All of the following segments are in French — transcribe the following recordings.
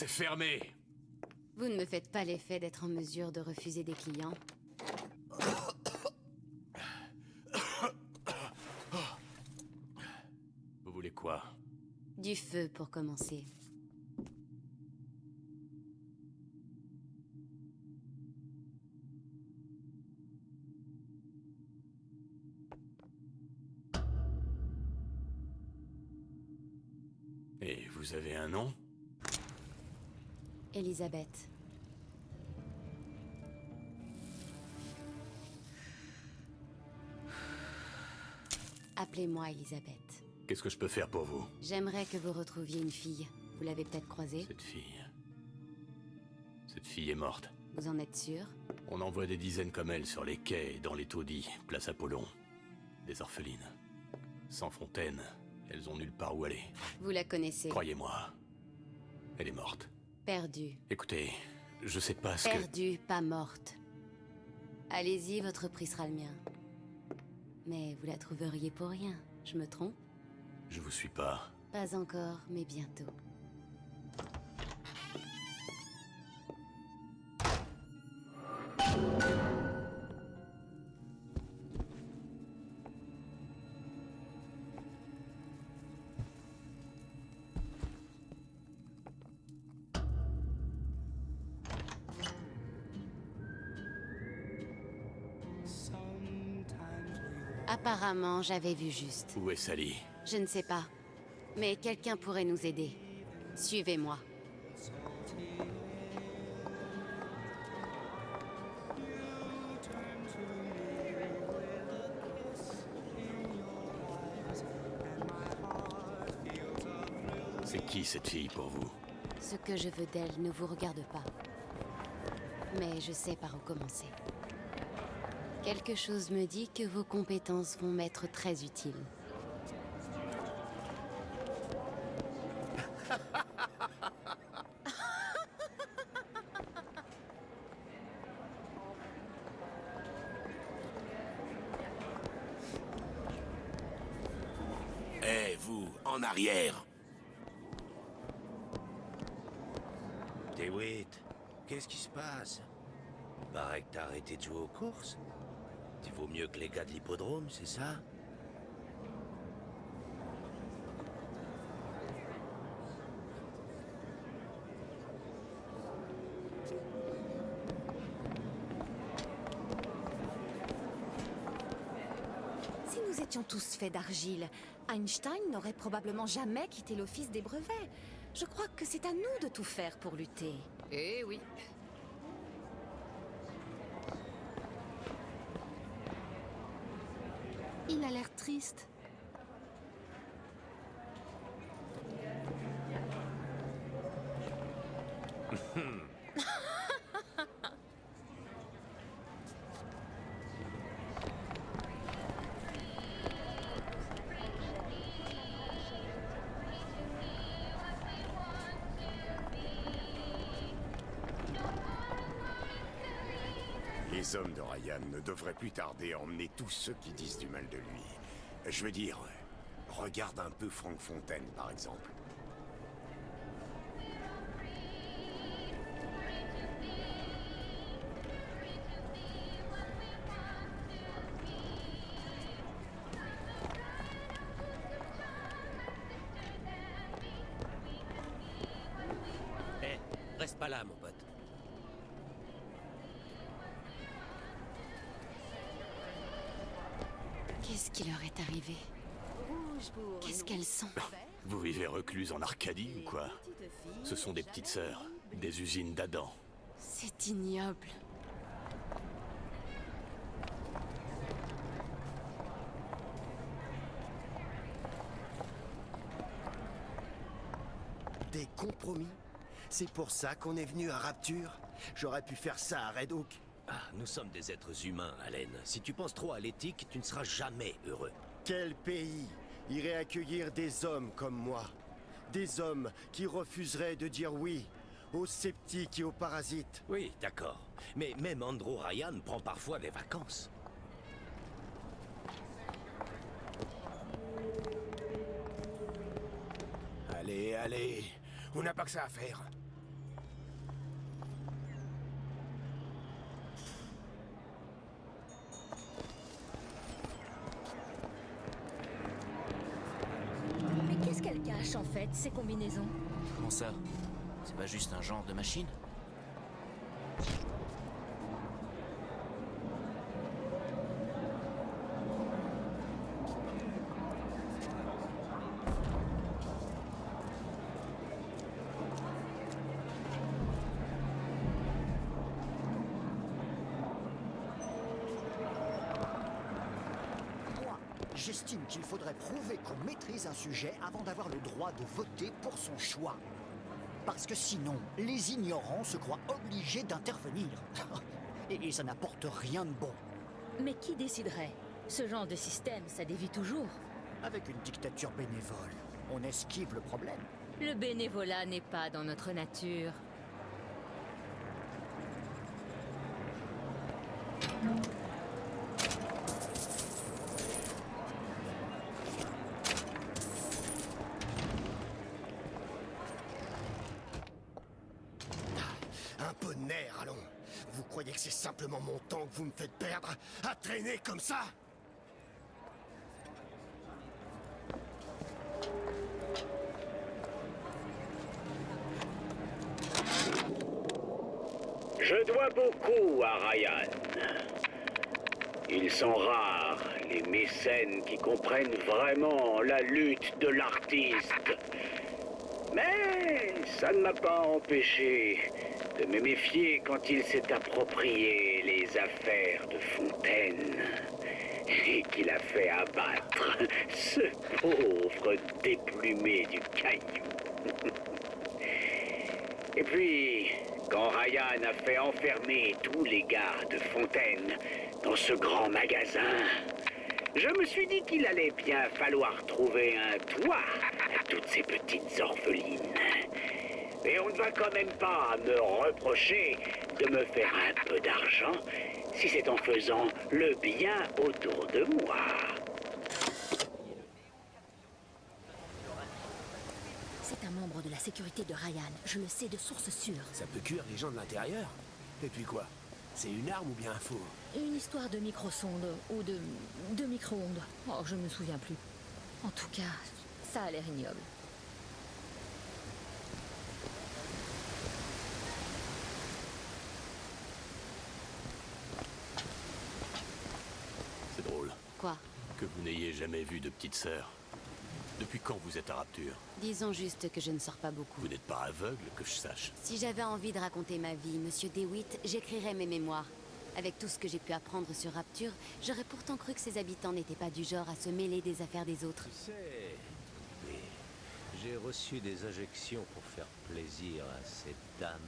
c'est fermé. Vous ne me faites pas l'effet d'être en mesure de refuser des clients. Vous voulez quoi? Du feu pour commencer. Et vous avez un nom? Elisabeth. Appelez-moi Elisabeth. Qu'est-ce que je peux faire pour vous? J'aimerais que vous retrouviez une fille. Vous l'avez peut-être croisée? Cette fille... Cette fille est morte. Vous en êtes sûr? On en voit des dizaines comme elle sur les quais et dans les taudis, place Apollon. Des orphelines. Sans fontaine, elles ont nulle part où aller. Vous la connaissez? Croyez-moi, elle est morte. Perdue. Écoutez, je sais pas ce que... Perdue, pas morte. Allez-y, votre prix sera le mien. Mais vous la trouveriez pour rien, je me trompe? Je vous suis pas. Pas encore, mais bientôt. Apparemment, j'avais vu juste. Où est Sally? Je ne sais pas. Mais quelqu'un pourrait nous aider. Suivez-moi. C'est qui cette fille pour vous? Ce que je veux d'elle ne vous regarde pas. Mais je sais par où commencer. Quelque chose me dit que vos compétences vont m'être très utiles. Eh, vous, en arrière! DeWitt, qu'est-ce qui se passe? Paraît que t'as arrêté de jouer aux courses? Tu vaux mieux que les gars de l'hippodrome, c'est ça? Si nous étions tous faits d'argile, Einstein n'aurait probablement jamais quitté l'office des brevets. Je crois que c'est à nous de tout faire pour lutter. Eh oui. Il a l'air triste. Les hommes de Ryan ne devraient plus tarder à emmener tous ceux qui disent du mal de lui. Je veux dire, regarde un peu Frank Fontaine, par exemple. Eh, reste pas là, mon pote. Qu'est-ce qui leur est arrivé? Qu'est-ce qu'elles sont? Vous vivez recluse en Arcadie ou quoi? Ce sont des petites sœurs, des usines d'Adam. C'est ignoble. Des compromis? C'est pour ça qu'on est venu à Rapture? J'aurais pu faire ça à Red Oak. Ah, nous sommes des êtres humains, Allen. Si tu penses trop à l'éthique, tu ne seras jamais heureux. Quel pays irait accueillir des hommes comme moi? Des hommes qui refuseraient de dire oui aux sceptiques et aux parasites. Oui, d'accord. Mais même Andrew Ryan prend parfois des vacances. Allez, allez, on n'a pas que ça à faire. fiche en fait, ces combinaisons? Comment ça? C'est pas juste un genre de machine? J'estime qu'il faudrait prouver qu'on maîtrise un sujet avant d'avoir le droit de voter pour son choix. Parce que sinon, les ignorants se croient obligés d'intervenir. Et ça n'apporte rien de bon. Mais qui déciderait? Ce genre de système, ça dévie toujours. Avec une dictature bénévole, on esquive le problème. Le bénévolat n'est pas dans notre nature. Un peu de nerf, allons. Vous croyez que c'est simplement mon temps que vous me faites perdre à traîner comme ça? Je dois beaucoup à Ryan. Ils sont rares, les mécènes qui comprennent vraiment la lutte de l'artiste. Mais ça ne m'a pas empêché de me méfier quand il s'est approprié les affaires de Fontaine et qu'il a fait abattre ce pauvre déplumé du caillou. Et puis, quand Ryan a fait enfermer tous les gars de Fontaine dans ce grand magasin, je me suis dit qu'il allait bien falloir trouver un toit à toutes ces petites orphelines. Et on ne va quand même pas me reprocher de me faire un peu d'argent si c'est en faisant le bien autour de moi. C'est un membre de la sécurité de Ryan, je le sais de source sûre. Ça peut cuire les gens de l'intérieur? Et puis quoi? C'est une arme ou bien un four? Une histoire de micro-sonde ou de micro-ondes. Oh, je ne me souviens plus. En tout cas, ça a l'air ignoble. C'est drôle. Quoi? Que vous n'ayez jamais vu de petite sœur. Depuis quand vous êtes à Rapture? Disons juste que je ne sors pas beaucoup. Vous n'êtes pas aveugle, que je sache. Si j'avais envie de raconter ma vie, Monsieur DeWitt, j'écrirais mes mémoires. Avec tout ce que j'ai pu apprendre sur Rapture, j'aurais pourtant cru que ses habitants n'étaient pas du genre à se mêler des affaires des autres. Tu sais, oui, j'ai reçu des injections pour faire plaisir à cette dame.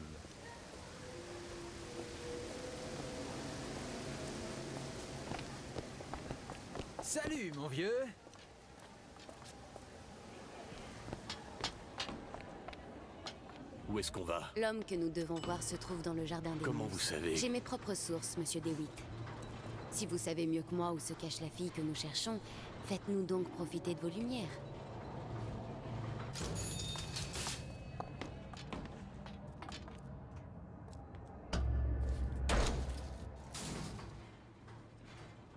Salut, mon vieux! Où est-ce qu'on va? L'homme que nous devons voir se trouve dans le jardin des Comment monstres. vous savez? J'ai mes propres sources, Monsieur DeWitt. Si vous savez mieux que moi où se cache la fille que nous cherchons, faites-nous donc profiter de vos lumières.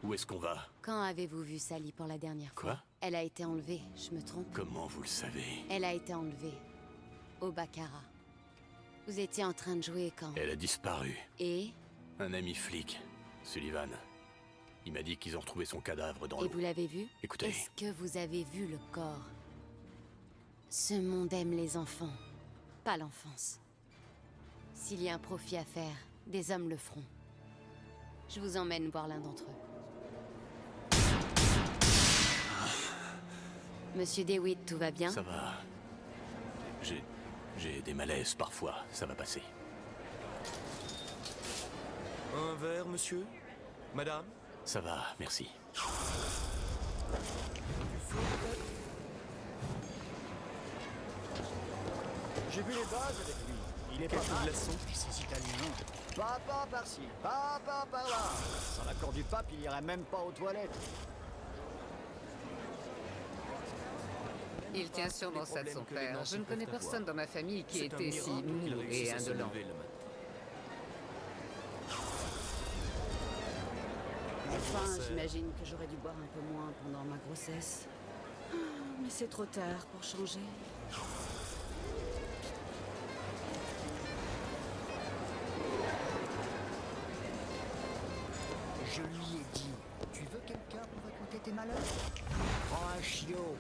Où est-ce qu'on va? Quand avez-vous vu Sally pour la dernière fois? Quoi? Elle a été enlevée, je me trompe? Comment vous le savez? Elle a été enlevée. Au baccarat. Vous étiez en train de jouer quand? Elle a disparu. Et? Un ami flic, Sullivan. Il m'a dit qu'ils ont retrouvé son cadavre dans Et l'eau. vous l'avez vu? Écoutez. Est-ce que vous avez vu le corps? Ce monde aime les enfants, pas l'enfance. S'il y a un profit à faire, des hommes le feront. Je vous emmène voir l'un d'entre eux. Monsieur DeWitt, tout va bien? Ça va. J'ai des malaises parfois, ça va passer. Un verre, monsieur? Madame? Ça va, merci. J'ai vu les bases avec lui. Il est pas mal. Et ces Italiens. Papa par-ci, papa par-là. Sans l'accord du pape, il irait même pas aux toilettes. Il tient sûrement ça de son père. Je ne connais personne dans ma famille qui était si mou et indolent. Enfin, j'imagine que j'aurais dû boire un peu moins pendant ma grossesse. Ah, mais c'est trop tard pour changer. Je lui ai dit, tu veux quelqu'un pour écouter tes malheurs? Prends un chiot.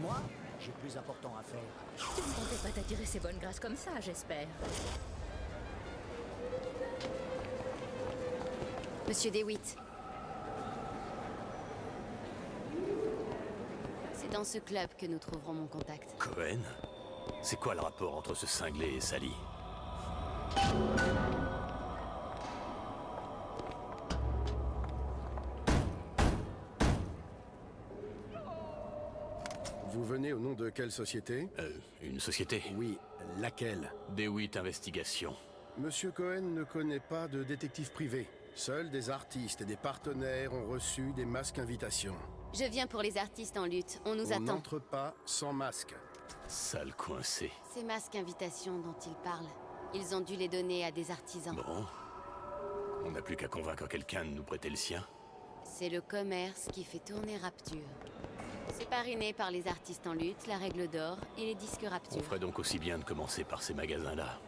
Moi, j'ai plus important à faire. Tu ne comptais pas t'attirer ces bonnes grâces comme ça, j'espère. Monsieur DeWitt. C'est dans ce club que nous trouverons mon contact. Cohen? C'est quoi le rapport entre ce cinglé et Sally? Vous venez au nom de quelle société? Une société? Oui, laquelle? DeWitt Investigation. Monsieur Cohen ne connaît pas de détective privé. Seuls des artistes et des partenaires ont reçu des masques invitations. Je viens pour les artistes en lutte. On nous On attend. n'entre pas sans masque. Sale coincé. Ces masques invitations dont ils parlent, ils ont dû les donner à des artisans. Bon. On n'a plus qu'à convaincre quelqu'un de nous prêter le sien. C'est le commerce qui fait tourner Rapture. C'est parrainé par les artistes en lutte, la règle d'or et les disques Rapture. On ferait donc aussi bien de commencer par ces magasins-là.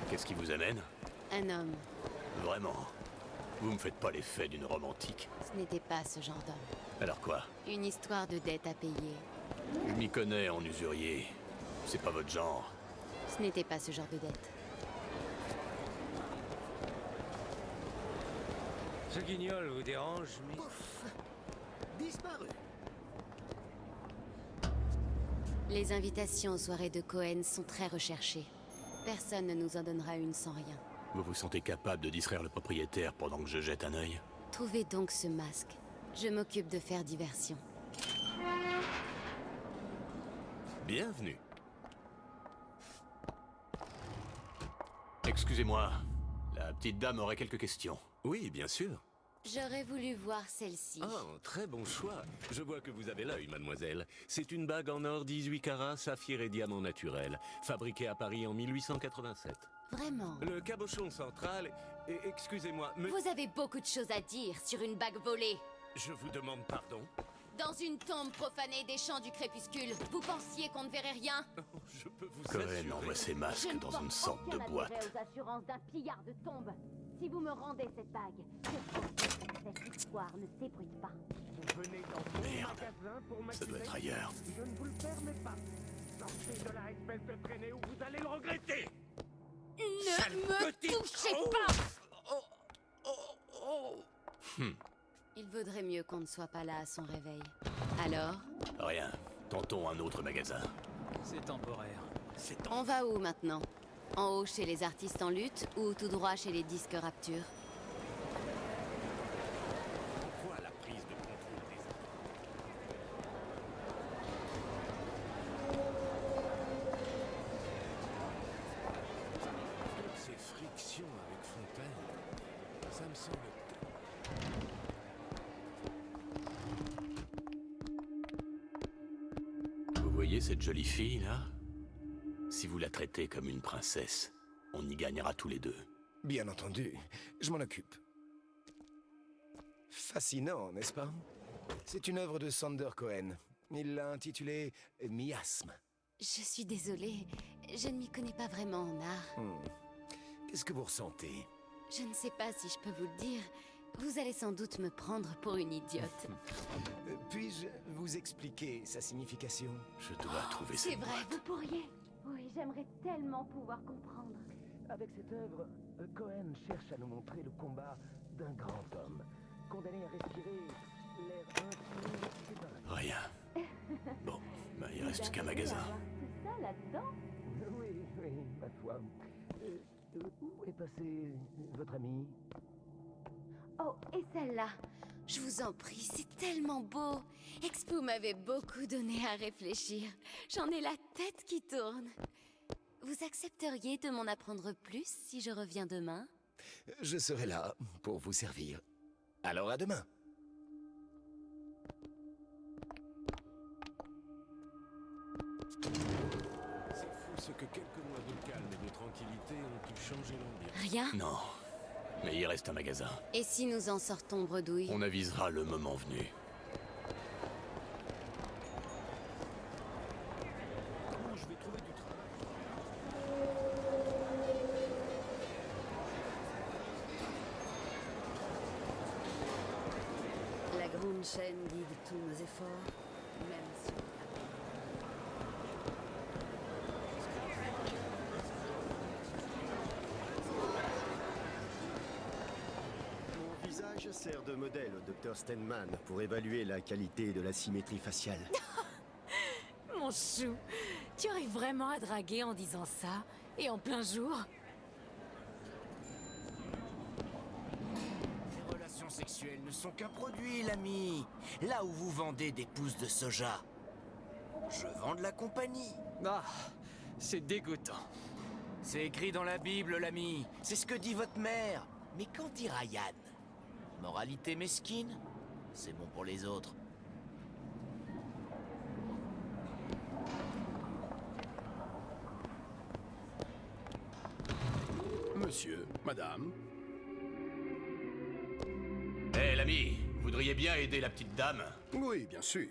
Qu'est-ce qui vous amène? Un homme. Vraiment? Vous me faites pas l'effet d'une romantique. Ce n'était pas ce genre d'homme. Alors quoi? Une histoire de dette à payer. Je m'y connais en usurier. C'est pas votre genre. Ce n'était pas ce genre de dette. Ce guignol vous dérange, mais... Pouf! Disparu. Les invitations aux soirées de Cohen sont très recherchées. Personne ne nous en donnera une sans rien. Vous vous sentez capable de distraire le propriétaire pendant que je jette un œil? Trouvez donc ce masque. Je m'occupe de faire diversion. Bienvenue. Excusez-moi, la petite dame aurait quelques questions. Oui, bien sûr. J'aurais voulu voir celle-ci. Oh, très bon choix. Je vois que vous avez l'œil, mademoiselle. C'est une bague en or 18 carats, saphir et diamant naturel, fabriquée à Paris en 1887. Vraiment? Le cabochon central... excusez-moi, mais... Vous avez beaucoup de choses à dire sur une bague volée. Je vous demande pardon. Dans une tombe profanée des champs du crépuscule, vous pensiez qu'on ne verrait rien? Je peux vous Cohen envoie ses masques dans une sorte de boîte. aux assurances d'un pillard de tombe. Si vous me rendez cette bague, je pense que cette histoire ne s'ébruite pas. Vous venez dans mon Merde. magasin pour m'accuser. Ça doit être ailleurs. Je ne vous le permets pas. Sortez de là, espèce de traînée, ou vous allez le regretter. Ne me touchez pas! Il vaudrait mieux qu'on ne soit pas là à son réveil. Alors? Rien. Tentons un autre magasin. C'est temporaire. On va où maintenant? En haut chez les artistes en lutte ou tout droit chez les disques Rapture? Pourquoi la prise de contrôle des... Toutes ces frictions avec Fontaine, ça me semble... Vous voyez cette jolie fille, là? Si vous la traitez comme une princesse, on y gagnera tous les deux. Bien entendu, je m'en occupe. Fascinant, n'est-ce pas? C'est une œuvre de Sander Cohen. Il l'a intitulée Miasme. Je suis désolée, je ne m'y connais pas vraiment en art. Qu'est-ce que vous ressentez? Je ne sais pas si je peux vous le dire. Vous allez sans doute me prendre pour une idiote. Puis-je vous expliquer sa signification? Je dois trouver C'est cette vrai, boîte. vous pourriez. Oui, j'aimerais tellement pouvoir comprendre. Avec cette œuvre, Cohen cherche à nous montrer le combat d'un grand homme, condamné à respirer l'air infini des vaincus. Rien. Bon, ben, il reste qu'un magasin. C'est ça là-dedans? Oui, oui, ma foi. Où est passé votre ami? Oh, et celle-là? Je vous en prie, c'est tellement beau. Expo m'avait beaucoup donné à réfléchir. J'en ai la tête qui tourne. Vous accepteriez de m'en apprendre plus si je reviens demain? Je serai là pour vous servir. Alors à demain. C'est fou ce que quelques mois de calme et de tranquillité ont pu changer l'ambiance. Rien? Non. Mais il reste un magasin. Et si nous en sortons bredouille? On avisera le moment venu. Comment je vais trouver du travail? La grande chaîne guide tous nos efforts, même si... Mon visage sert de modèle au docteur Stenman pour évaluer la qualité de la symétrie faciale. Mon chou, tu arrives vraiment à draguer en disant ça? Et en plein jour? Les relations sexuelles ne sont qu'un produit, l'ami. Là où vous vendez des pousses de soja, je vends de la compagnie. Ah, c'est dégoûtant. C'est écrit dans la Bible, l'ami. C'est ce que dit votre mère. Mais qu'en dit Ryan? Moralité mesquine? C'est bon pour les autres. Monsieur, madame. Hé, l'ami, vous voudriez bien aider la petite dame? Oui, bien sûr.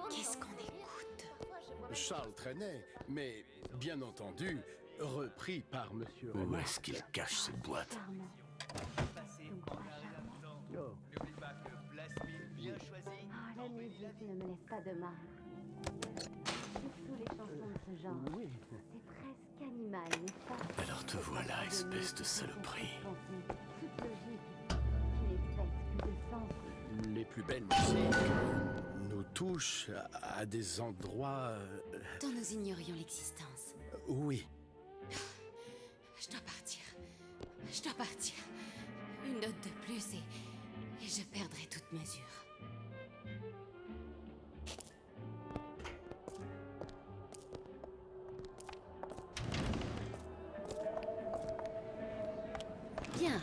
Qu'est-ce qu'on écoute? Charles Trenet, mais bien entendu, repris par Monsieur Où Renard. est-ce qu'il cache cette boîte? Oh, la musique ne me laisse pas de marre. Surtout les chansons de ce genre. C'est presque animal, n'est-ce pas? Alors te voilà, espèce de saloperie. Toute logique qui n'est faite que de sens. Les plus belles musiques nous touchent à des endroits... Dont nous ignorions l'existence. Oui. Je dois partir. Je dois partir. Une note de plus et je perdrai toute mesure. Bien.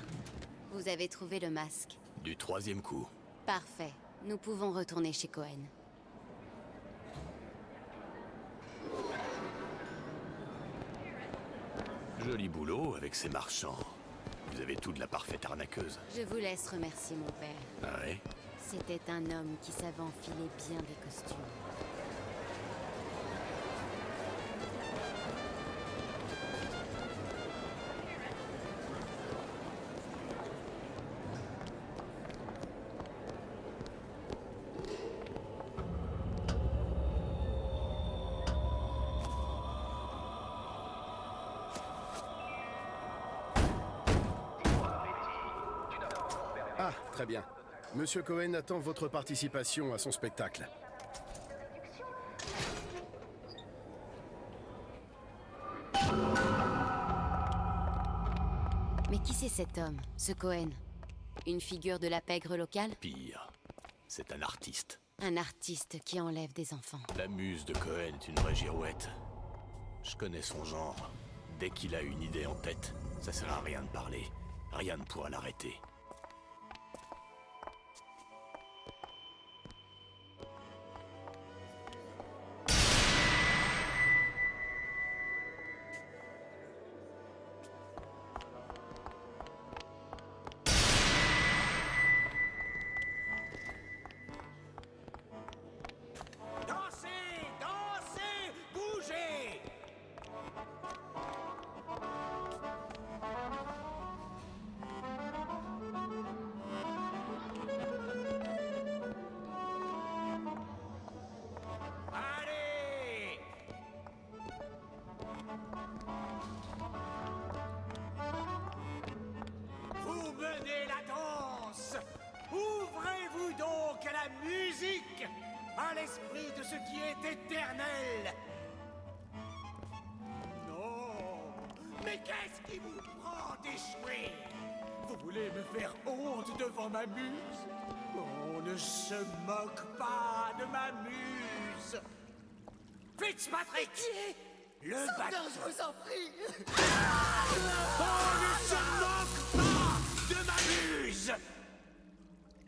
Vous avez trouvé le masque. Du troisième coup. Parfait. Nous pouvons retourner chez Cohen. Joli boulot avec ces marchands. Vous avez tout de la parfaite arnaqueuse. Je vous laisse remercier mon père. Ah ouais? C'était un homme qui savait enfiler bien des costumes. Ah, très bien. Monsieur Cohen attend votre participation à son spectacle. Mais qui c'est cet homme, ce Cohen? Une figure de la pègre locale? Pire. C'est un artiste. Un artiste qui enlève des enfants. La muse de Cohen est une vraie girouette. Je connais son genre. Dès qu'il a une idée en tête, ça sert à rien de parler. Rien ne pourra l'arrêter. Dansez! Dansez! Bougez! Allez! Vous menez la danse! Ouvrez-vous donc à la musique! À l'esprit de ce qui est éternel! Non! Mais qu'est-ce qui vous prend d'échouer? Vous voulez me faire honte devant ma muse? On ne se moque pas de ma muse! Fais Fitzpatrick! Le Sanders, bateau! je vous en prie! On ne se moque pas de ma muse!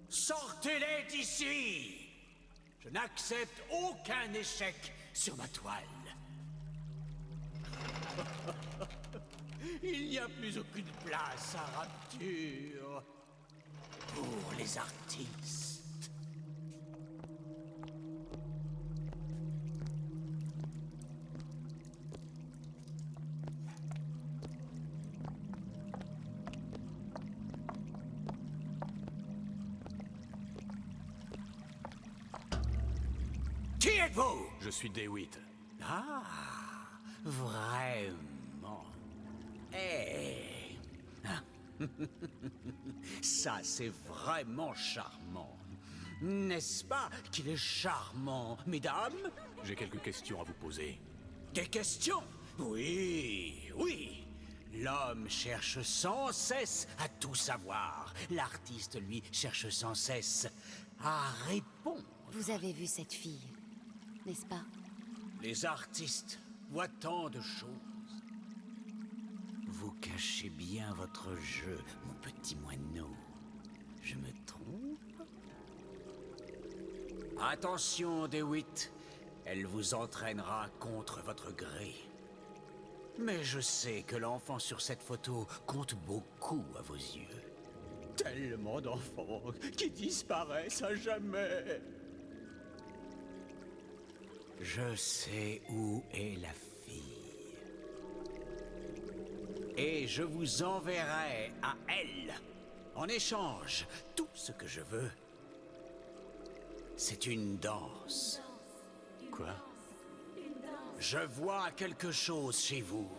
Sortez-les d'ici! Je n'accepte aucun échec sur ma toile. Il n'y a plus aucune place à Rapture pour les artistes. Qui êtes-vous? Je suis DeWitt. Ah, vraiment. Eh. Ça, c'est vraiment charmant. N'est-ce pas qu'il est charmant, mesdames? J'ai quelques questions à vous poser. Des questions? Oui, oui. L'homme cherche sans cesse à tout savoir. L'artiste, lui, cherche sans cesse à répondre. Vous avez vu cette fille, n'est-ce pas? Les artistes voient tant de choses. Vous cachez bien votre jeu, mon petit moineau. Je me trompe? Attention, DeWitt. Elle vous entraînera contre votre gré. Mais je sais que l'enfant sur cette photo compte beaucoup à vos yeux. Tellement d'enfants qui disparaissent à jamais. Je sais où est la fille. Et je vous enverrai à elle. En échange, tout ce que je veux, c'est une danse. Quoi? Je vois quelque chose chez vous.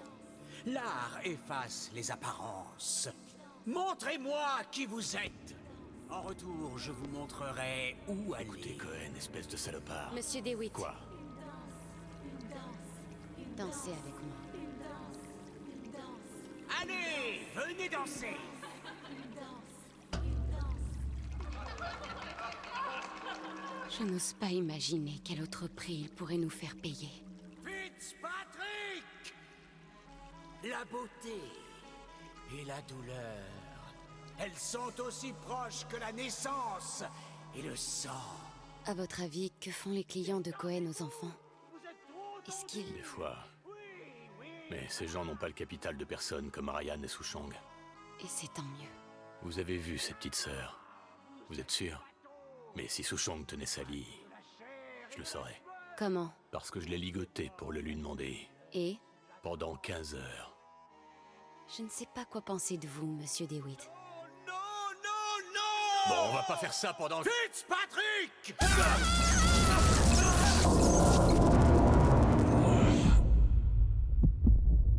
L'art efface les apparences. Montrez-moi qui vous êtes. En retour, je vous montrerai où aller. Écoutez, Cohen, espèce de salopard. Monsieur DeWitt. Quoi? Dansez avec moi. Allez, venez danser. Je n'ose pas imaginer quel autre prix il pourrait nous faire payer. Fitzpatrick! La beauté et la douleur, elles sont aussi proches que la naissance et le sang. À votre avis, que font les clients de Cohen aux enfants? Est-ce qu'ils... Des fois. Mais ces gens n'ont pas le capital de personnes comme Ryan et Sushang. Et c'est tant mieux. Vous avez vu ces petites sœurs? Vous êtes sûr? Mais si Sushang tenait Sally, je le saurais. Comment? Parce que je l'ai ligoté pour le lui demander. Et? Pendant 15 heures. Je ne sais pas quoi penser de vous, monsieur DeWitt. Bon, on va pas faire ça pendant... Fitzpatrick!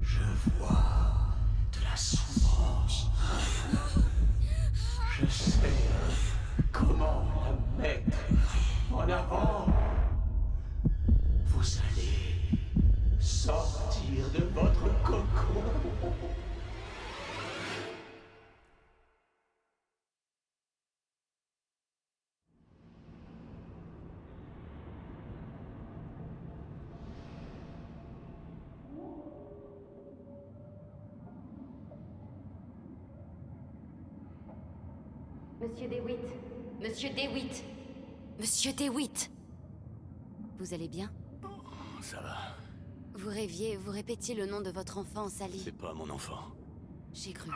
Je vois de la souffrance. Je sais comment la mettre en avant. Vous allez sortir de votre cocon. Monsieur DeWitt. Monsieur DeWitt. Monsieur DeWitt. Vous allez bien? Ça va. Vous rêviez, vous répétiez le nom de votre enfant, Sally. C'est pas mon enfant. J'ai cru.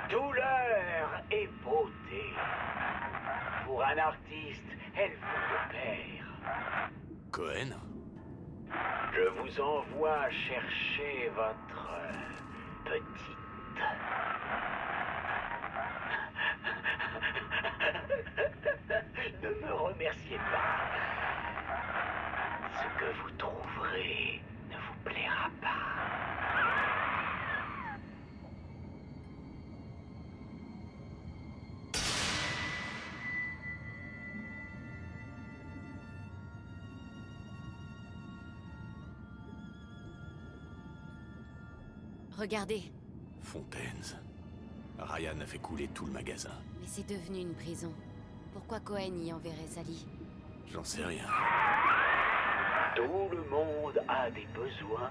Douleur et beauté. Pour un artiste, elles vont de pair. Cohen? Je vous envoie chercher votre petite. Ne me remerciez pas. Ce que vous trouverez ne vous plaira pas. Regardez. Fontaines. Ryan a fait couler tout le magasin. Mais c'est devenu une prison. Pourquoi Cohen y enverrait Sally? J'en sais rien. Tout le monde a des besoins.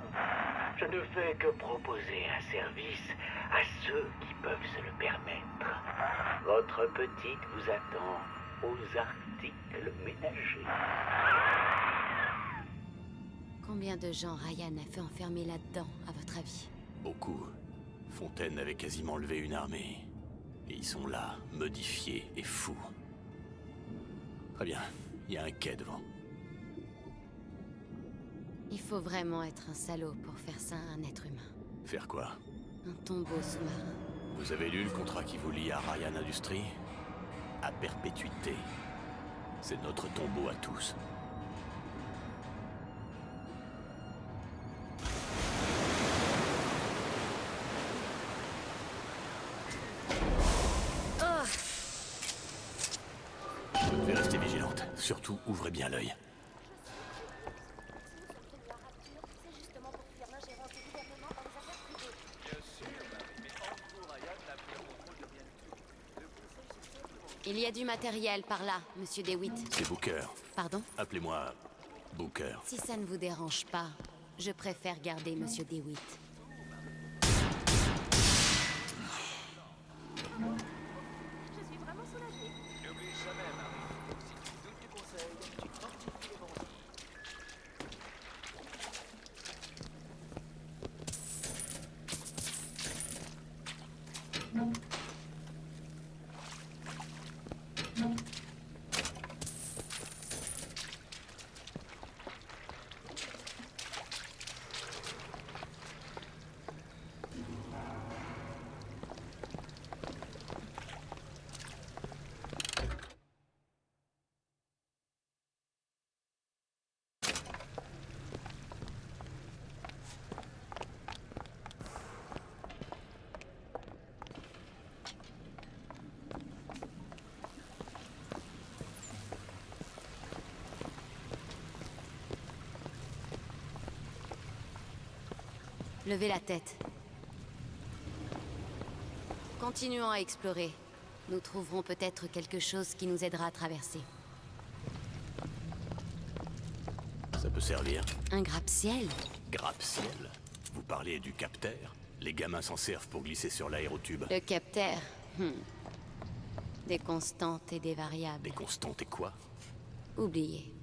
Je ne fais que proposer un service à ceux qui peuvent se le permettre. Votre petite vous attend aux articles ménagers. Combien de gens Ryan a fait enfermer là-dedans, à votre avis? Beaucoup. Fontaine avait quasiment levé une armée. Et ils sont là, modifiés et fous. Très bien, il y a un quai devant. Il faut vraiment être un salaud pour faire ça à un être humain. Faire quoi? Un tombeau sous-marin. Vous avez lu le contrat qui vous lie à Ryan Industries? À perpétuité. C'est notre tombeau à tous. Vous devez rester vigilante. Surtout, ouvrez bien l'œil. Il y a du matériel par là, Monsieur DeWitt. C'est Booker. Pardon? Appelez-moi Booker. Si ça ne vous dérange pas, je préfère garder Monsieur DeWitt. Je suis vraiment soulagée. N'oublie jamais, Marie. Si tu doutes du conseil, tu fortifies les bandits. Levez la tête. Continuons à explorer. Nous trouverons peut-être quelque chose qui nous aidera à traverser. Ça peut servir. Un grappe-ciel? Grappe-ciel? Vous parlez du capteur? Les gamins s'en servent pour glisser sur l'aérotube. Le capteur. Des constantes et des variables. Des constantes et quoi? Oubliez.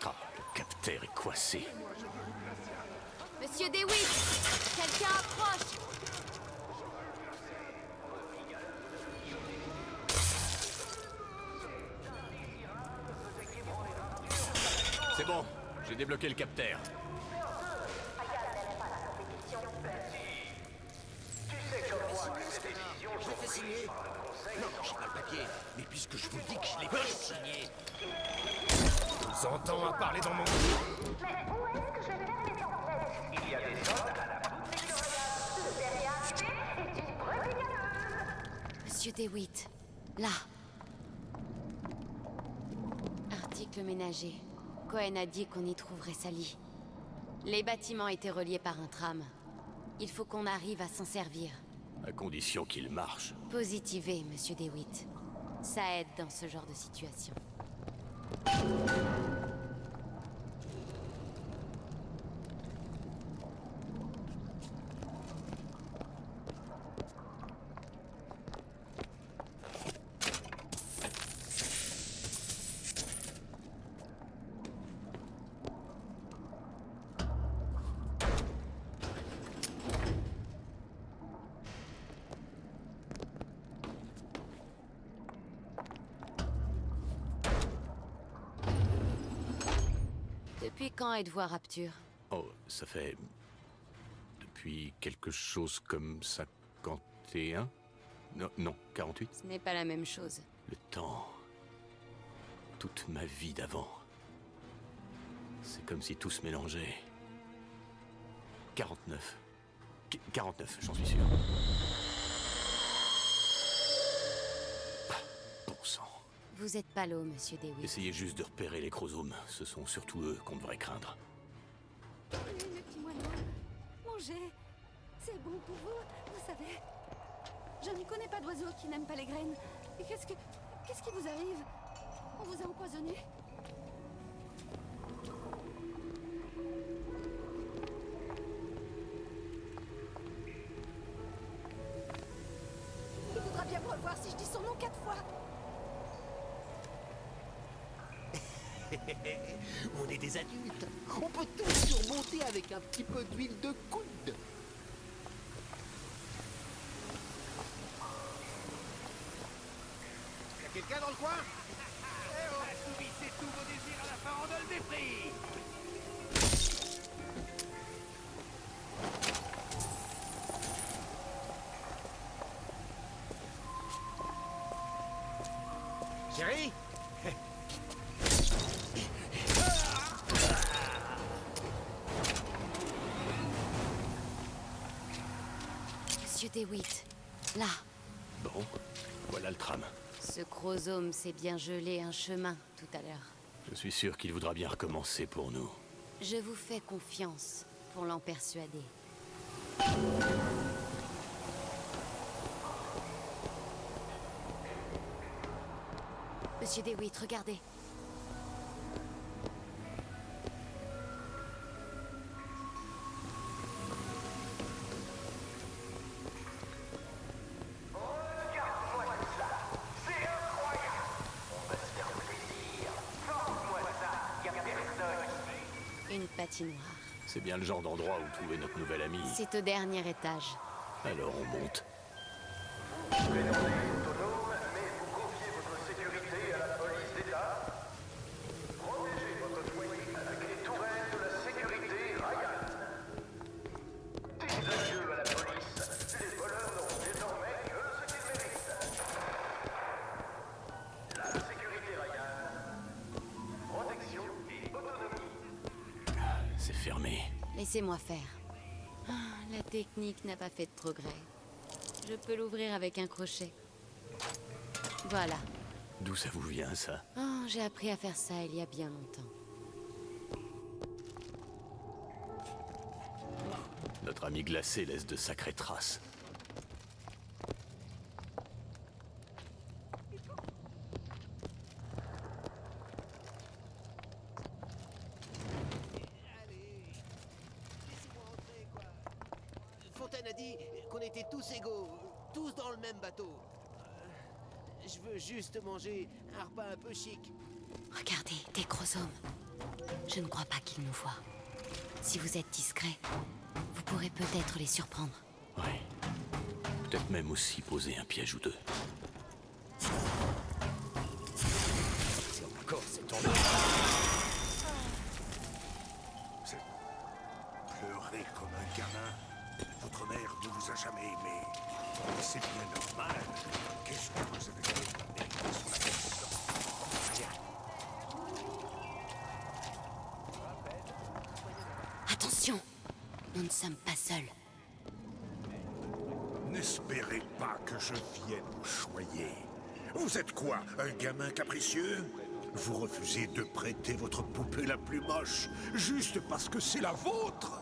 Ah, le capteur est coincé. Monsieur DeWitt! Quelqu'un approche! C'est bon, j'ai débloqué le capteur. Je l'ai fait signer. Non, j'ai pas le papier. Mais puisque je vous dis que je l'ai fait signer. Je vous entends à parler dans mon... Mais où est-ce que je vais faire mes tempêtes? Il y a des hommes à la boutique de Ryan. Le dernier arrivé est une brebis galeuse. Monsieur DeWitt, là. Article ménager. Cohen a dit qu'on y trouverait Sally. Les bâtiments étaient reliés par un tram. Il faut qu'on arrive à s'en servir. À condition qu'il marche. Positivez, Monsieur DeWitt. Ça aide dans ce genre de situation. Depuis quand êtes-vous à Rapture? Oh, ça fait... depuis quelque chose comme 51? Non, 48? Ce n'est pas la même chose. Le temps... toute ma vie d'avant. C'est comme si tout se mélangeait. 49. 49, j'en suis sûr. Bon sang. Vous êtes Palo, monsieur DeWitt. Essayez juste de repérer les chromosomes. Ce sont surtout eux qu'on devrait craindre. Les petits moineaux, mangez. C'est bon pour vous, vous savez. Je ne connais pas d'oiseau qui n'aime pas les graines. Et qu'est-ce qui vous arrive? On vous a empoisonné? Il voudra bien me revoir si je dis son nom 4 fois. On est des adultes. On peut tout surmonter avec un petit peu d'huile de coude. Y'a quelqu'un dans le coin? Eh oh, assouvissez tous vos désirs à la farandole des prix. Chérie? Monsieur DeWitt, là. Bon, voilà le tram. Ce chromosome s'est bien gelé un chemin tout à l'heure. Je suis sûr qu'il voudra bien recommencer pour nous. Je vous fais confiance pour l'en persuader. Monsieur DeWitt, regardez. Regarde-moi tout ça. C'est incroyable. On va se faire plaisir. Sors-moi ça. Y'a personne ici. Une patinoire. C'est bien le genre d'endroit où trouver notre nouvelle amie. C'est au dernier étage. Alors on monte. Autonome, mais vous confiez votre sécurité à la police d'État. Protégez votre foyer avec les tourelles de la sécurité Ryan. Des adieux à la police. Les voleurs n'auront désormais que ce qu'ils méritent. La sécurité Ryan. Protection et autonomie. C'est fermé. Laissez-moi faire. Ah, la technique n'a pas fait de progrès. Je peux l'ouvrir avec un crochet. Voilà. D'où ça vous vient, ça? Oh, j'ai appris à faire ça il y a bien longtemps. Notre ami glacé laisse de sacrées traces. Fontaine a dit qu'on était tous égaux, tous dans le même bateau. Je veux juste manger un repas un peu chic. Regardez, des chromosomes. Je ne crois pas qu'ils nous voient. Si vous êtes discret, vous pourrez peut-être les surprendre. Ouais. Peut-être même aussi poser un piège ou deux. C'est encore cet endroit. Pleurez comme un gamin. Votre mère ne vous a jamais aimé. Et c'est bien normal. Qu'est-ce que vous avez fait pour mériter son affection? Tiens. Attention, nous ne sommes pas seuls. N'espérez pas que je vienne vous choyer. Vous êtes quoi, un gamin capricieux? Vous refusez de prêter votre poupée la plus moche, juste parce que c'est la vôtre?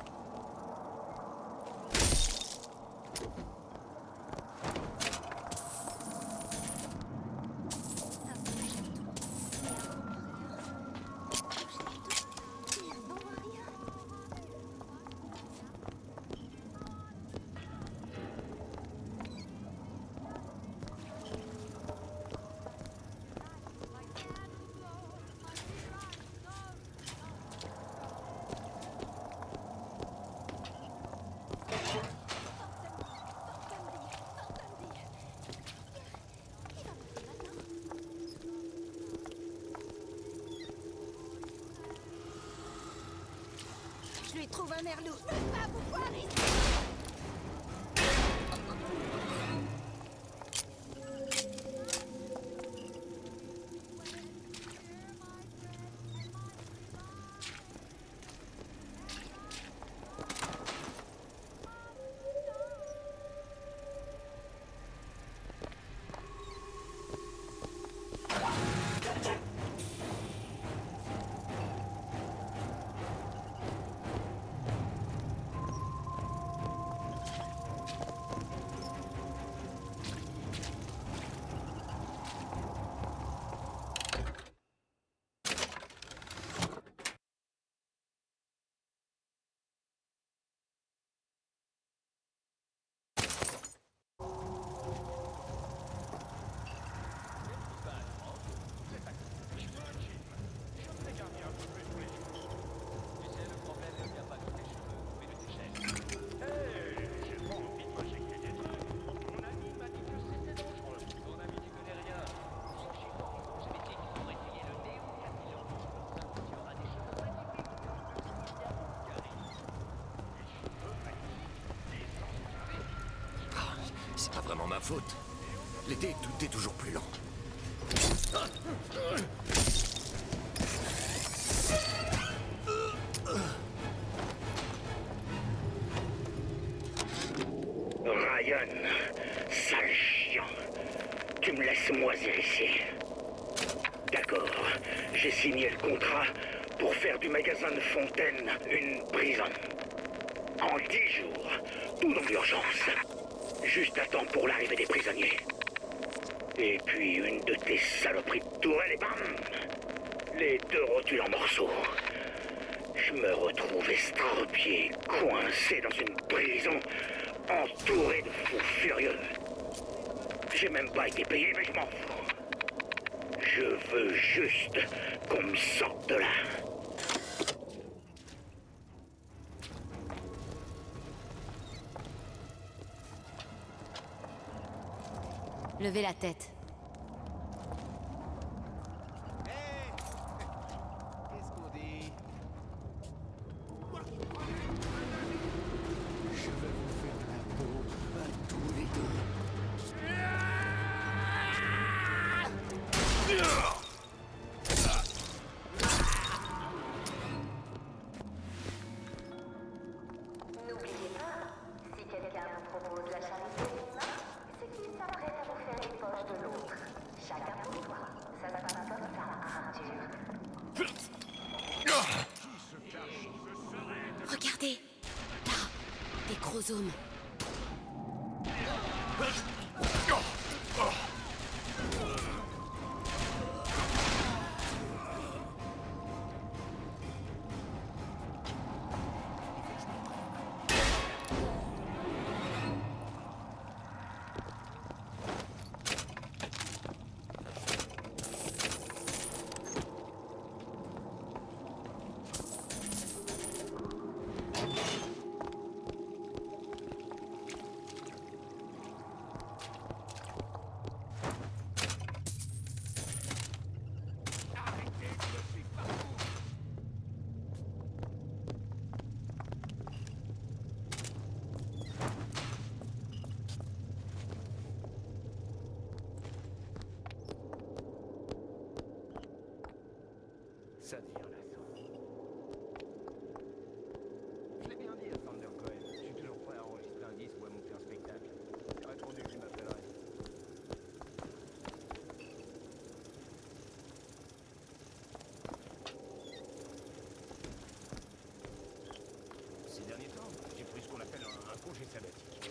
Je lui trouve un merlot. Je veux pas vous voir ici. c'est pas vraiment ma faute. L'été, tout est toujours plus lent. Ryan, sale chien. Tu me laisses moisir ici. D'accord, j'ai signé le contrat pour faire du magasin de Fontaine une prison. En 10 jours, tout dans l'urgence. Juste à temps pour l'arrivée des prisonniers. Et puis une de tes saloperies de tourelle et bam! Les deux rotules en morceaux. Je me retrouve estropié, coincé dans une prison, entouré de fous furieux. J'ai même pas été payé, mais je m'en fous. Je veux juste qu'on me sorte de là. Levez la tête. Qu'est-ce qu'on dit? Je vais vous faire la peau à tous les deux. N'oubliez pas, si quelqu'un vous propose la charité d'une main, c'est qu'il s'apprête à vous faire les poches de l'autre. Chacun pour soi. Ça se passe comme ça, Arthur. Regardez. Là, des chromosomes. Ça devient lassant. Je l'ai bien dit à Sander Cohen. Je suis toujours prêt à enregistrer un disque ou à monter un spectacle. J'ai répondu que tu m'appellerais. Ces derniers temps, j'ai pris ce qu'on appelle un congé sabbatique.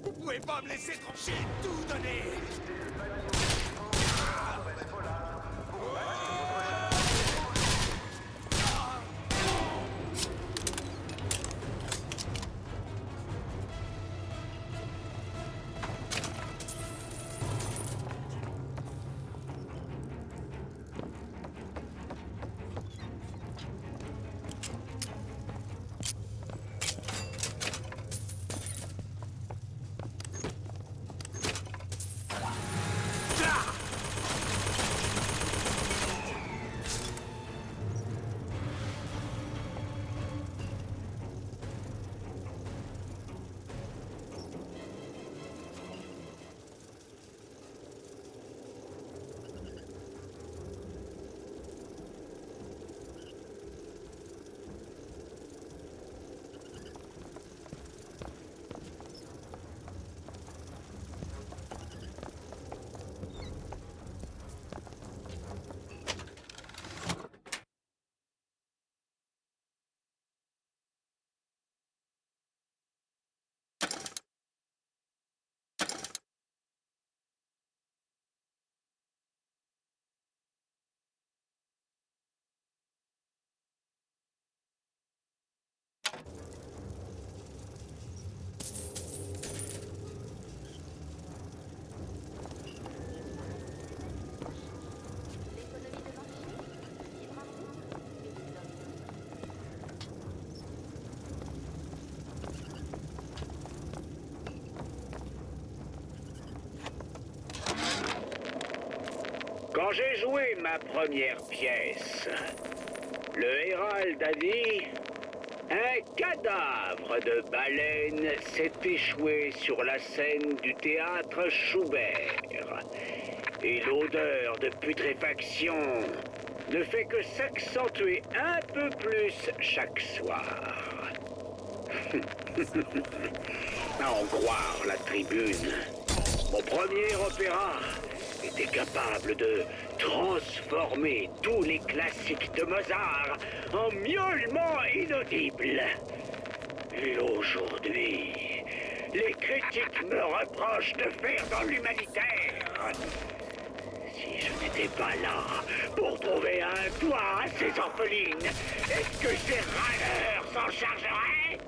Vous pouvez pas me laisser trancher, tout donner! Quand j'ai joué ma première pièce, Le Hérald a dit... Un cadavre de baleine s'est échoué sur la scène du théâtre Schubert. Et l'odeur de putréfaction ne fait que s'accentuer un peu plus chaque soir. À en croire la tribune, mon premier opéra était capable de transformer tous les classiques de Mozart en miaulements inaudibles. Et aujourd'hui, les critiques me reprochent de faire dans l'humanitaire. Si je n'étais pas là pour trouver un toit à ces orphelines, est-ce que ces râleurs s'en chargeraient?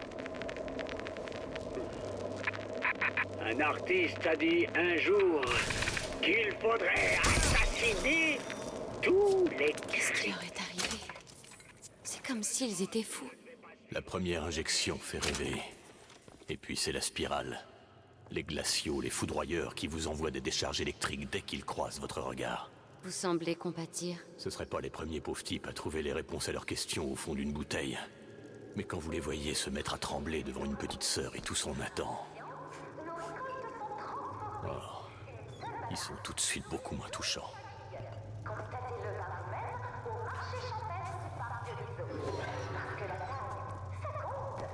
Un artiste a dit un jour qu'il faudrait assassiner tous les critiques. Qu'est-ce qui leur est arrivé? C'est comme s'ils étaient fous. La première injection fait rêver. Et puis c'est la spirale. Les glaciaux, les foudroyeurs qui vous envoient des décharges électriques dès qu'ils croisent votre regard. Vous semblez compatir. Ce seraient pas les premiers pauvres types à trouver les réponses à leurs questions au fond d'une bouteille. Mais quand vous les voyez se mettre à trembler devant une petite sœur et tout son Nathan... Oh, ils sont tout de suite beaucoup moins touchants. Constatez-le par vous-même au marché champêtre du parc de l'Iso. Parce que la taille, ça compte.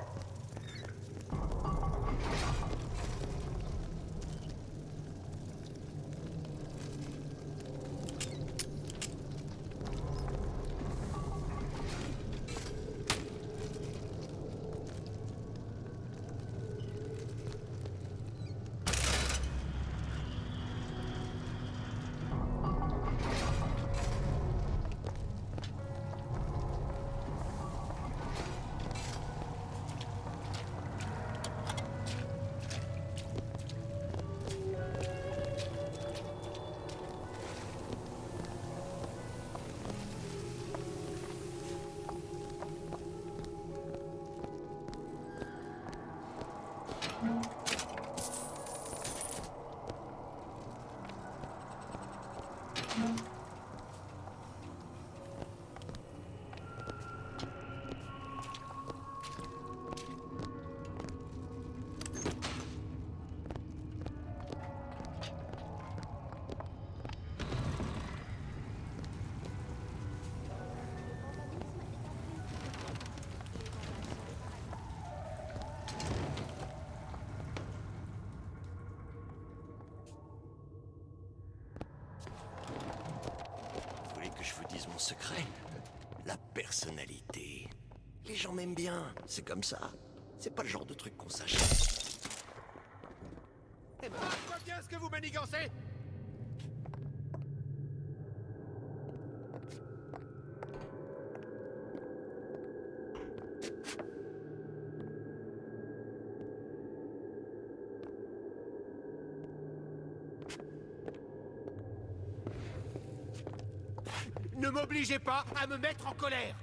Vous voulez que je vous dise mon secret? La personnalité. Les gens m'aiment bien, c'est comme ça. C'est pas le genre de truc qu'on s'achète. Eh ben, je vois bien ce que vous manigancez. Ne m'obligez pas à me mettre en colère.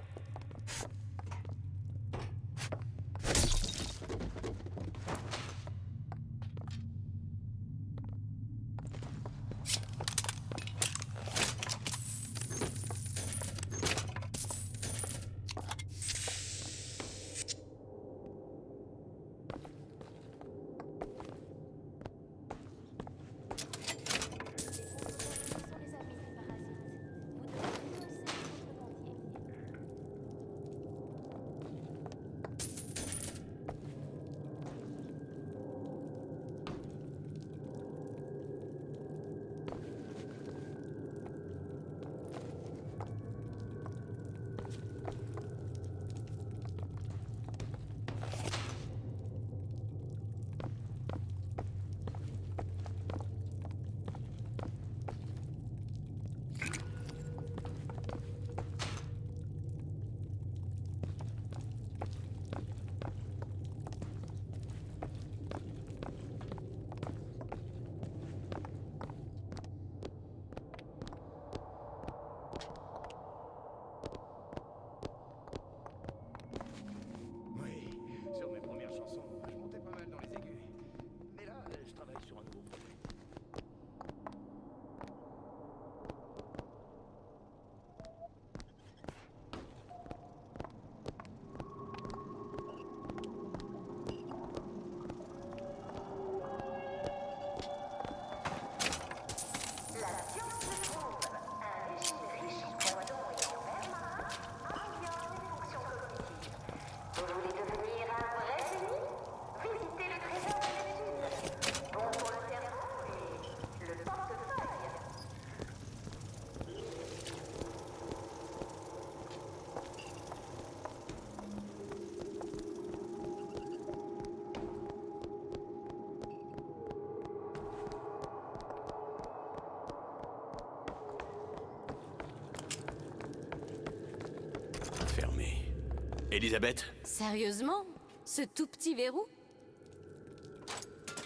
Elisabeth? Sérieusement? Ce tout petit verrou?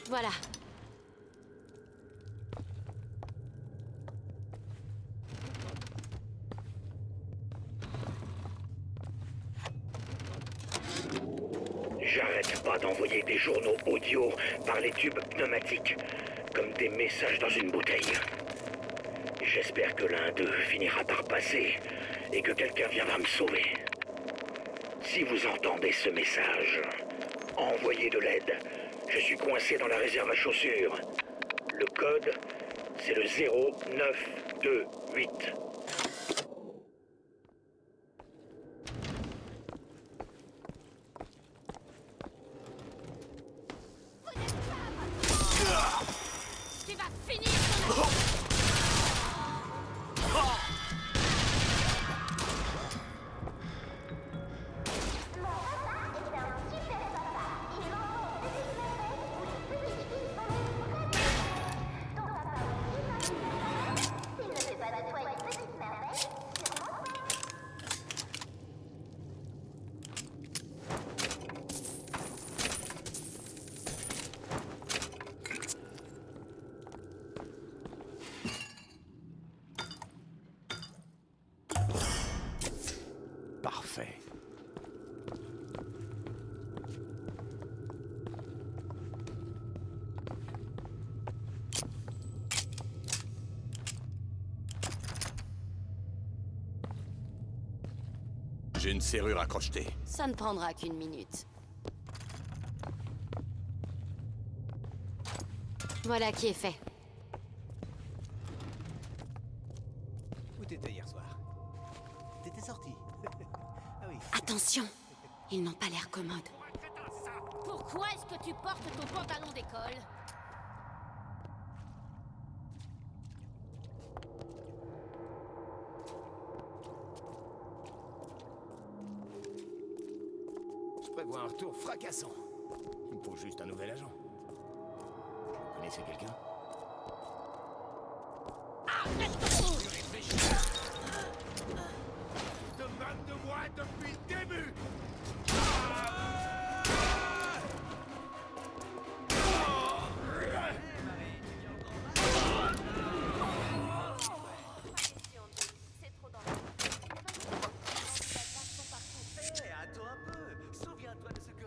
Voilà. J'arrête pas d'envoyer des journaux audio par les tubes pneumatiques, comme des messages dans une bouteille. J'espère que l'un d'eux finira par passer et que quelqu'un viendra me sauver. Si vous entendez ce message, envoyez de l'aide. Je suis coincé dans la réserve à chaussures. Le code, c'est le 0928. Tu vas finir ton... Parfait. J'ai une serrure à crocheter. Ça ne prendra qu'une minute. Voilà qui est fait. Où t'étais hier soir? T'étais sorti. Ah oui. Attention, ils n'ont pas l'air commodes. Pourquoi est-ce que tu portes ton pantalon d'école? Je prévois un retour fracassant. Il me faut juste un nouvel agent. Vous connaissez quelqu'un? Demande de moi depuis le début. Attends un peu. Souviens-toi de ce que... Si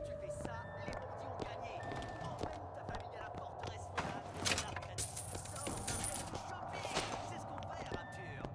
tu fais ça, les bandits ont gagné. Emmène ta famille à la forteresse finale de l'Arcadie. Sors d'un shopping. C'est ce qu'on fait à Rapture.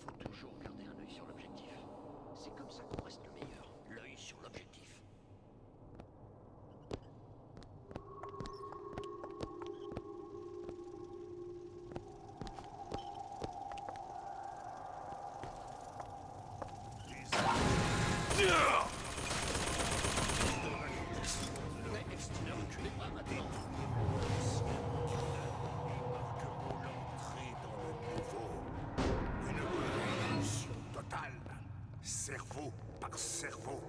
Faut toujours garder un œil sur l'objectif. C'est comme ça qu'on reste le meilleur. L'œil sur l'objectif. Une révolution totale. Cerveau par cerveau.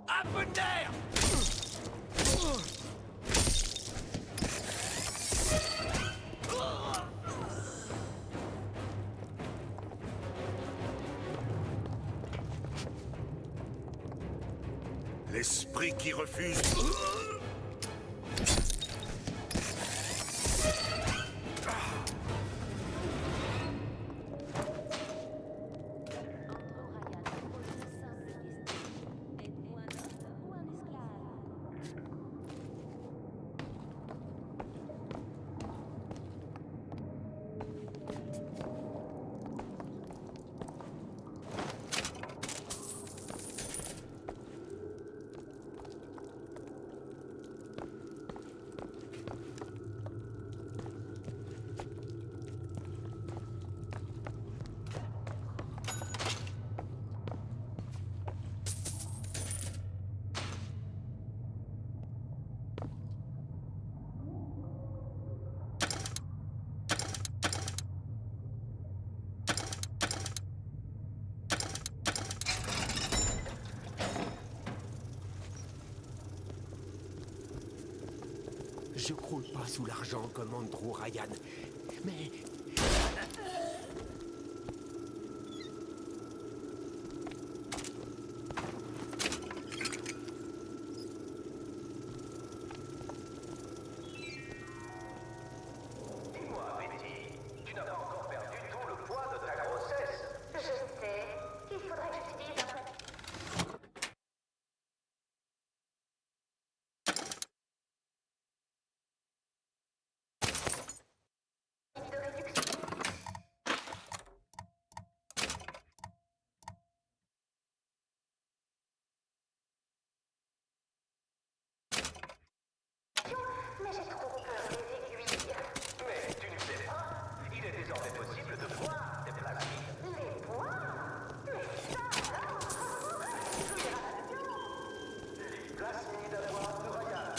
Un peu d'air! L'esprit qui refuse. Je croule pas sous l'argent comme Andrew Ryan. Mais... Dis-moi, Betty, tu n'as pas encore perdu tout le poids de ta grossesse. Je sais. Il faudrait que j'utilise un peu. De réduction. Mais j'ai trop peur des aiguilles. Mais tu ne sais pas, il est désormais possible de boire des plasmides. Les boire? Mais ça alors? Les plasmides à boire de Ryan.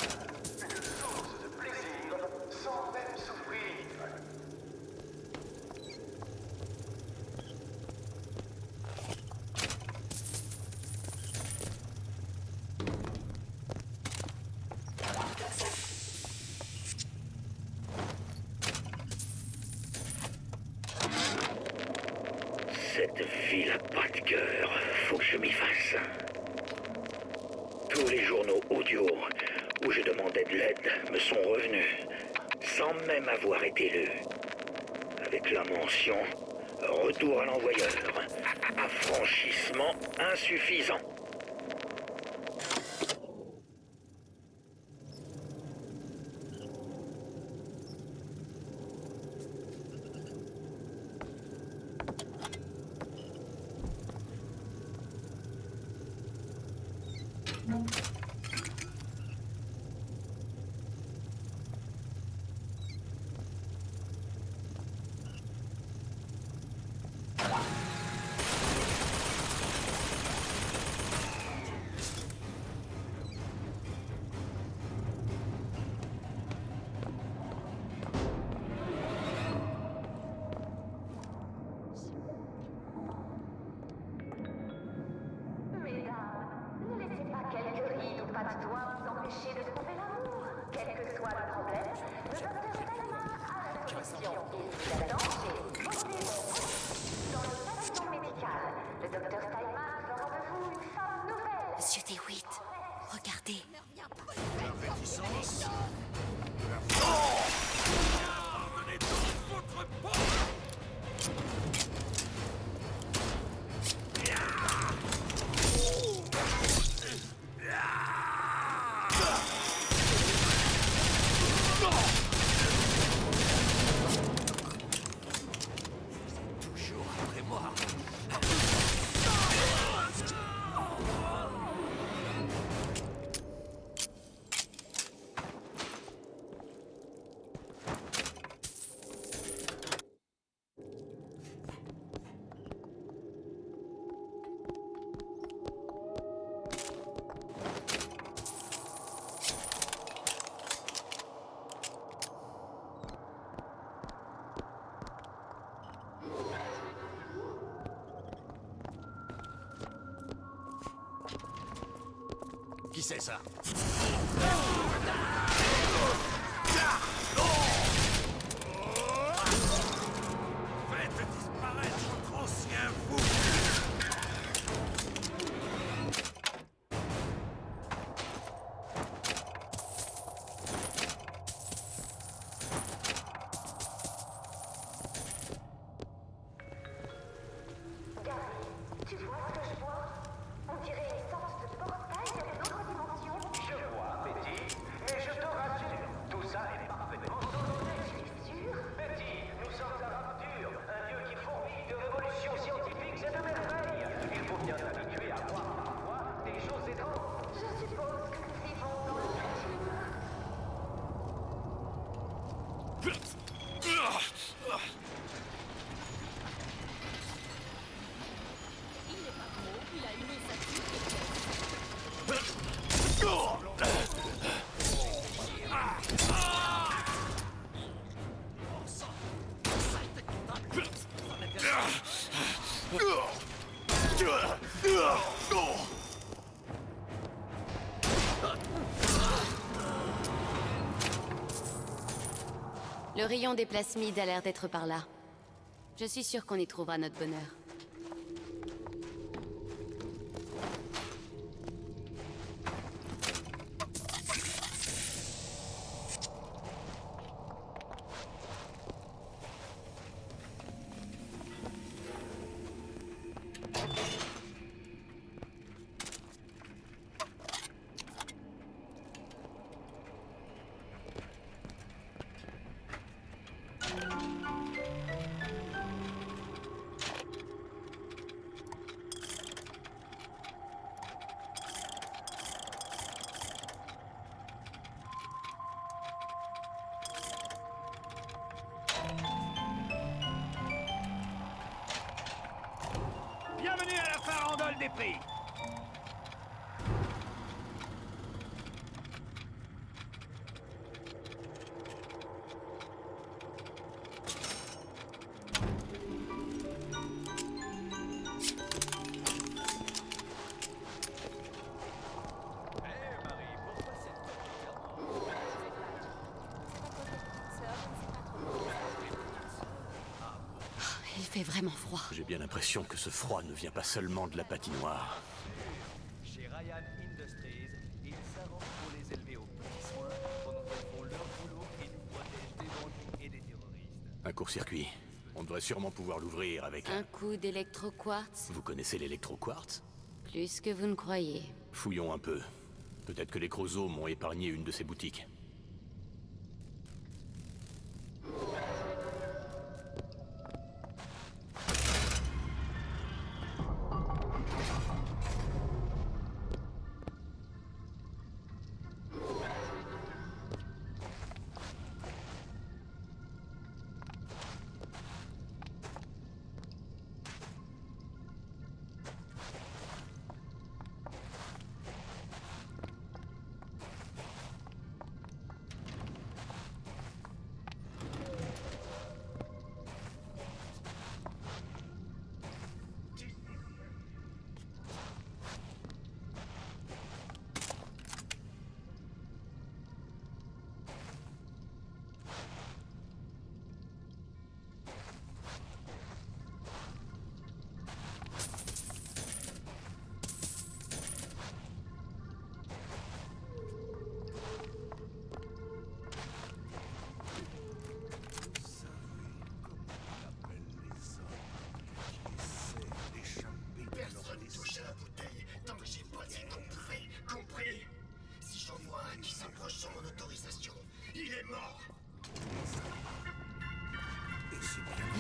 Une source de plaisir sans même souffrir. Cette ville a pas de cœur. Faut que je m'y fasse. Tous les journaux audio où je demandais de l'aide me sont revenus, sans même avoir été lus. Avec la mention « Retour à l'envoyeur ». Affranchissement insuffisant. Monsieur DeWitt, regardez. Toujours après moi. Qui c'est ça? Faites disparaître votre ancien fou. Gary, tu vois ce que je vois? On dirait une sorte de portail vers une autre dimension. Je vois, Betty. Le rayon des plasmides a l'air d'être par là. Je suis sûre qu'on y trouvera notre bonheur. Bienvenue à la farandole des prix. Il fait vraiment froid. J'ai bien l'impression que ce froid ne vient pas seulement de la patinoire. Chez Ryan Industries, ils s'arrangent pour les élever aux petits soins pendant qu'ils font leur boulot et nous protègent des bandits et des terroristes. Un court-circuit. On devrait sûrement pouvoir l'ouvrir avec Un coup d'électroquartz? Vous connaissez l'électroquartz? Plus que vous ne croyez. Fouillons un peu. Peut-être que les Crozos m'ont épargné une de ces boutiques.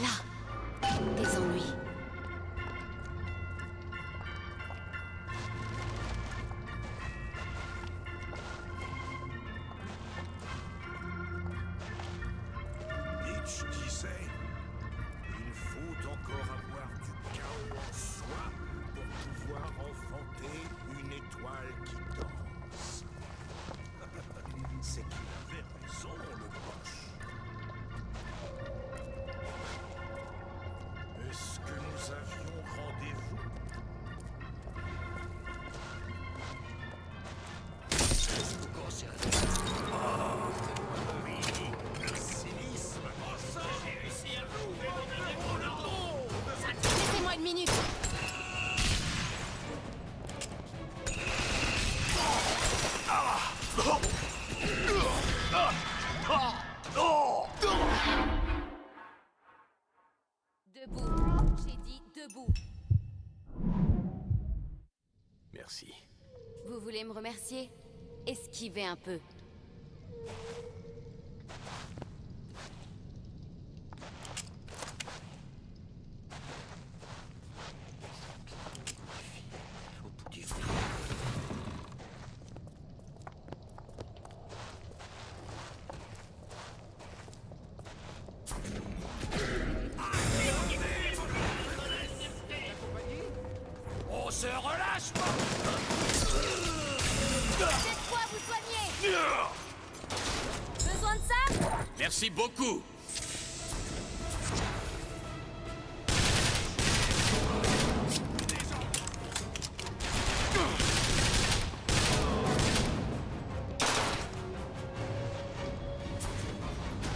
Là, des ennuis. Nietzsche disait, il faut encore avoir du chaos en soi pour pouvoir enfanter une étoile qui danse. C'est qu'il avait raison, le Bosch. Est-ce que nous avions rendez-vous? Oui, le cynisme. J'ai réussi à vous. Laissez-moi une minute. Debout. J'ai dit debout. Merci. Vous voulez me remercier? Esquivez un peu. On se relâche pas. Faites quoi vous soigner? Besoin de ça? Merci beaucoup.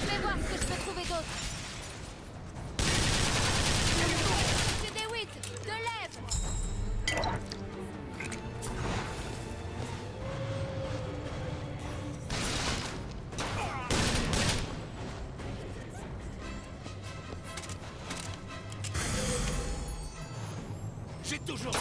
Je vais voir ce que je peux J'ai toujours...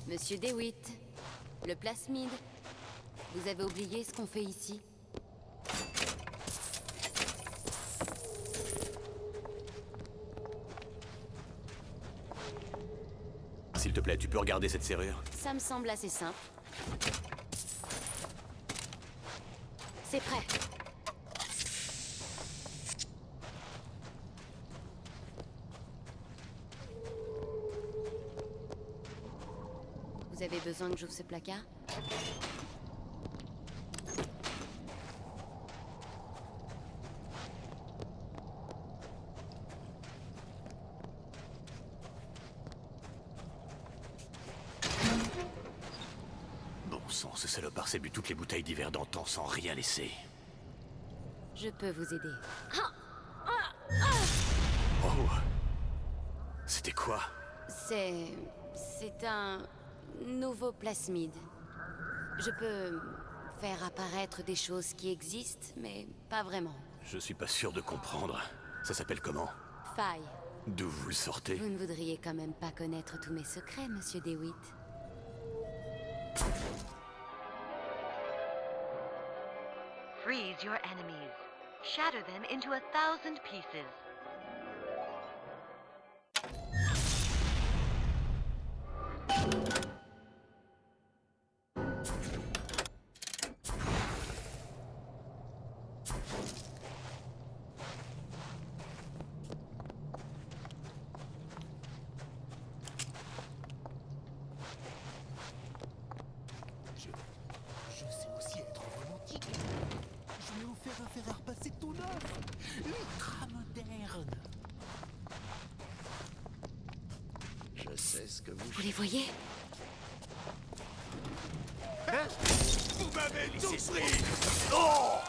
Monsieur DeWitt, le plasmide. Vous avez oublié ce qu'on fait ici? S'il te plaît, tu peux regarder cette serrure? Ça me semble assez simple. C'est prêt. Vous avez besoin que j'ouvre ce placard? Bon sang, ce salopard s'est bu toutes les bouteilles d'hiver d'antan sans rien laisser. Je peux vous aider. Oh! C'était quoi? C'est un nouveau plasmide. Je peux faire apparaître des choses qui existent, mais pas vraiment. Je suis pas sûr de comprendre. Ça s'appelle comment? Faille. D'où vous le sortez? Vous ne voudriez quand même pas connaître tous mes secrets, Monsieur DeWitt. Freeze your enemies. Shatter them into 1,000 pieces. Je sais aussi être romantique. Je vais vous faire un fer à repasser tout neuf. Ultra moderne. Je sais ce que Vous les voyez? Hein? Vous m'avez laissé pris. Oh!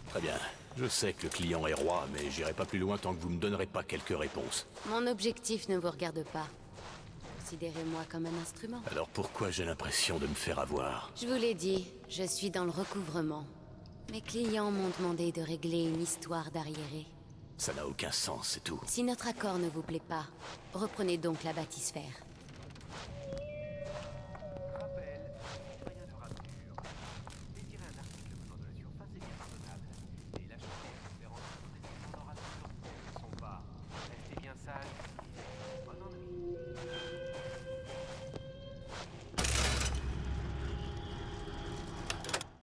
Très bien. Je sais que le client est roi, mais j'irai pas plus loin tant que vous me donnerez pas quelques réponses. Mon objectif ne vous regarde pas. Considérez-moi comme un instrument. Alors pourquoi j'ai l'impression de me faire avoir? Je vous l'ai dit, je suis dans le recouvrement. Mes clients m'ont demandé de régler une histoire d'arriéré. Ça n'a aucun sens, c'est tout. Si notre accord ne vous plaît pas, reprenez donc la bâtisphère.